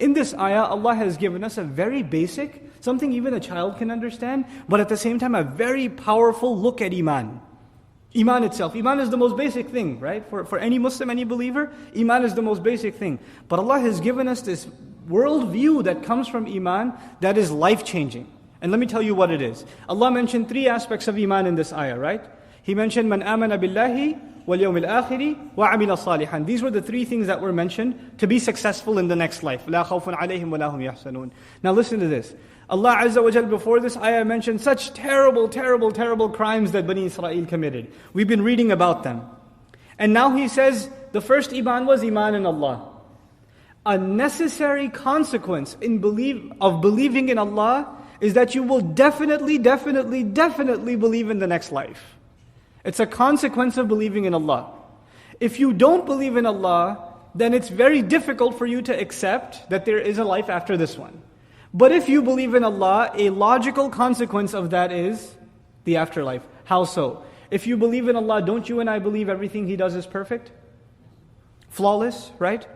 In this ayah, Allah has given us a very basic, something even a child can understand, but at the same time a very powerful look at Iman. Iman itself. Iman is the most basic thing, right? For any Muslim, any believer, Iman is the most basic thing. But Allah has given us this worldview that comes from Iman that is life-changing. And let me tell you what it is. Allah mentioned 3 aspects of Iman in this ayah, right? He mentioned, Man amana billahi wal yawmil akhiri wa amila salihan. These were the 3 things that were mentioned to be successful in the next life. La khawfun alayhim wa la hum yahzanun. Now listen to this. Allah Azza wa Jal before this ayah mentioned such terrible, terrible, terrible crimes that Bani Israel committed. We've been reading about them. And now He says, the first Iman was Iman in Allah. A necessary consequence of believing in Allah is that you will definitely believe in the next life. It's a consequence of believing in Allah. If you don't believe in Allah, then it's very difficult for you to accept that there is a life after this one. But if you believe in Allah, a logical consequence of that is the afterlife. How so? If you believe in Allah, don't you and I believe everything He does is perfect? Flawless, right?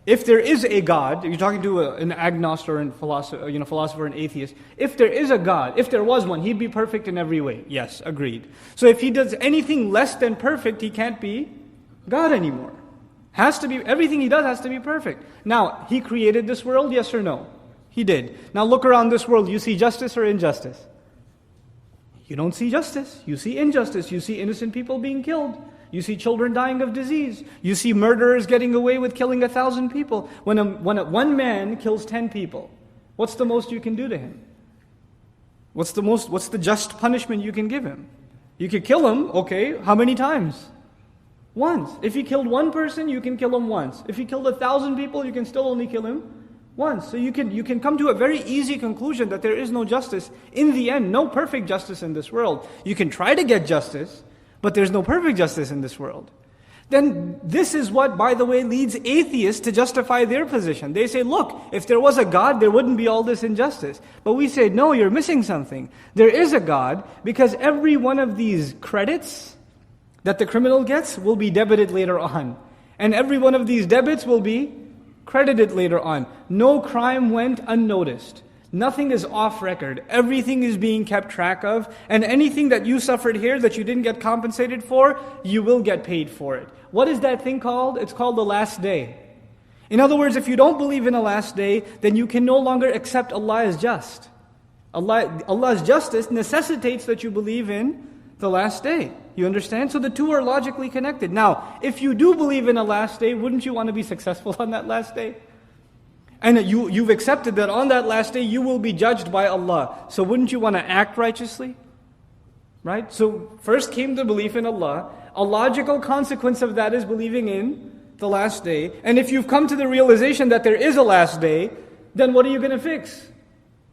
If there is a God, you're talking to an agnostic or a philosopher and atheist. If there is a God, if there was one, He'd be perfect in every way. Yes, agreed. So if He does anything less than perfect, He can't be God anymore. Everything He does has to be perfect. Now, He created this world, yes or no? He did. Now look around this world, you see justice or injustice? You don't see justice. You see injustice. You see innocent people being killed. You see children dying of disease. You see murderers getting away with killing 1,000 people. When one man kills 10 people, what's the most you can do to him? What's the just punishment you can give him? You could kill him, okay, how many times? Once. If he killed one person, you can kill him once. If he killed 1,000 people, you can still only kill him once. So you can come to a very easy conclusion that there is no justice. In the end, no perfect justice in this world. You can try to get justice, but there's no perfect justice in this world. Then this is what, by the way, leads atheists to justify their position. They say, look, if there was a God, there wouldn't be all this injustice. But we say, no, you're missing something. There is a God, because every one of these credits that the criminal gets will be debited later on. And every one of these debits will be credited later on. No crime went unnoticed. Nothing is off record. Everything is being kept track of. And anything that you suffered here that you didn't get compensated for, you will get paid for it. What is that thing called? It's called the last day. In other words, if you don't believe in a last day, then you can no longer accept Allah as just. Allah's justice necessitates that you believe in the last day. You understand? So the two are logically connected. Now, if you do believe in a last day, wouldn't you want to be successful on that last day? And you've accepted that on that last day you will be judged by Allah. So wouldn't you want to act righteously? Right? So first came the belief in Allah. A logical consequence of that is believing in the last day. And if you've come to the realization that there is a last day, then what are you going to fix?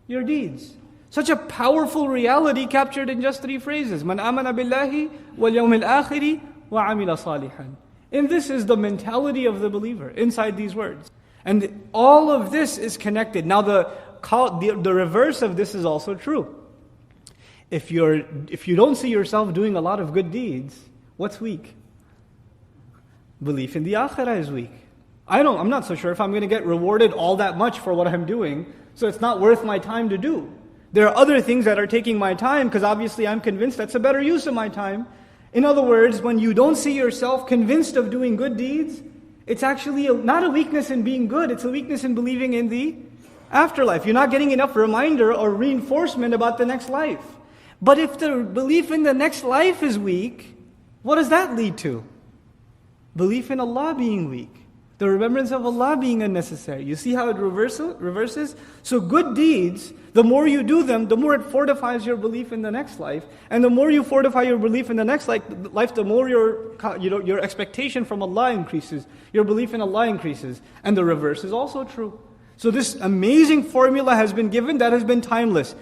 Your deeds. Such a powerful reality captured in just 3 phrases. Man amana billahi wal yawmil akhiri wa amila salihan. And this is the mentality of the believer inside these words. And all of this is connected. Now the reverse of this is also true. If you don't see yourself doing a lot of good deeds, what's weak? Belief in the akhirah is weak. I'm not so sure if I'm going to get rewarded all that much for what I'm doing, so it's not worth my time to do. There are other things that are taking my time, because obviously I'm convinced that's a better use of my time. In other words, when you don't see yourself convinced of doing good deeds, it's actually not a weakness in being good, it's a weakness in believing in the afterlife. You're not getting enough reminder or reinforcement about the next life. But if the belief in the next life is weak, what does that lead to? Belief in Allah being weak. The remembrance of Allah being unnecessary. You see how it reverses? So good deeds, the more you do them, the more it fortifies your belief in the next life. And the more you fortify your belief in the next life, the more your expectation from Allah increases. Your belief in Allah increases. And the reverse is also true. So this amazing formula has been given that has been timeless.